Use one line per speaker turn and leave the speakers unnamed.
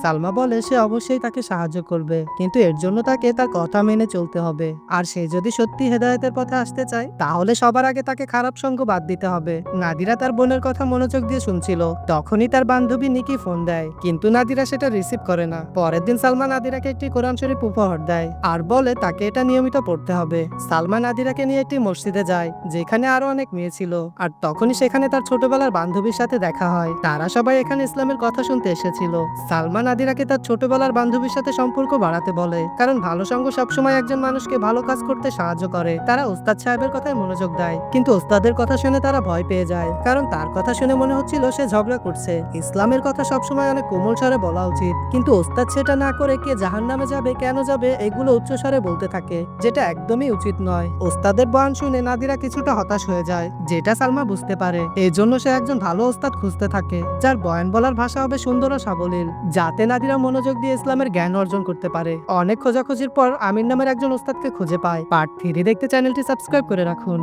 সালমা বলে সে অবশ্যই তাকে সাহায্য করবে, কিন্তু এর জন্য তাকে তার কথা মেনে চলতে হবে। আর সে যদি সত্যি হেদায়েতের পথে আসতে চায় তাহলে সবার আগে তাকে খারাপ সঙ্গ বাদ দিতে হবে। নাদিরা তার বোনের কথা মনোযোগ দিয়ে শুনছিল, তখনই তার বান্ধবী নিকি ফোন দেয়, কিন্তু নাদিরা সেটা রিসিভ করে না। পরের দিন সালমা নাদিরাকে একটি কোরআন শরীফ উপহার দেয় আর বলে তাকে এটা নিয়মিত পড়তে হবে। সালমা নাদিরাকে নিয়ে একটি মসজিদে যায় যেখানে আরো অনেক মেয়ে ছিল, আর তখনই সেখানে তার ছোটবেলার বান্ধবীর সাথে দেখা হয়। তারা সবাই এখানে ইসলামের কথা শুনতে এসেছিল। সালমা নাদিরাকে তার ছোটবেলার বান্ধবীর সাথে সম্পর্ক বাড়াতে বলে, কারণ ভালো সঙ্গ সবসময় একজন মানুষকে ভালো কাজ করতে সাহায্য করে। তারা ওস্তাদ সাহেবের কথায় মনোযোগ দেয়, কিন্তু ওস্তাদের কথা শুনে তারা ভয় পেয়ে যায়, কারণ তার কথা শুনে মনে হচ্ছিল সে ঝগড়া করছে। ইসলামের কথা সবসময় অনেক কোমল স্বরে বলা উচিত, কিন্তু ওস্তাদ সেটা না করে কে জাহান্নামে যাবে, কেন যাবে এগুলো উচ্চ স্বরে বলতে থাকে, যেটা একদমই উচিত নয়। ওস্তাদের বয়ান শুনে নাদিরা কিছুটা হতাশ হয়ে যায়, যেটা সালমা বুঝতে পারে। এই জন্য সে একজন ভালো ওস্তাদ খুঁজতে থাকে যার বয়ান বলার ভাষা হবে সুন্দর ও সাবলীল, যাতে নাদিরা মনোযোগ দিয়ে ইসলামের জ্ঞান অর্জন করতে পারে। অনেক খোঁজাখুঁজির পর আমির নামের একজন ওস্তাদকে খুঁজে পায়। পার্ট 3 দেখতে চ্যানেলটি সাবস্ক্রাইব করে রাখুন।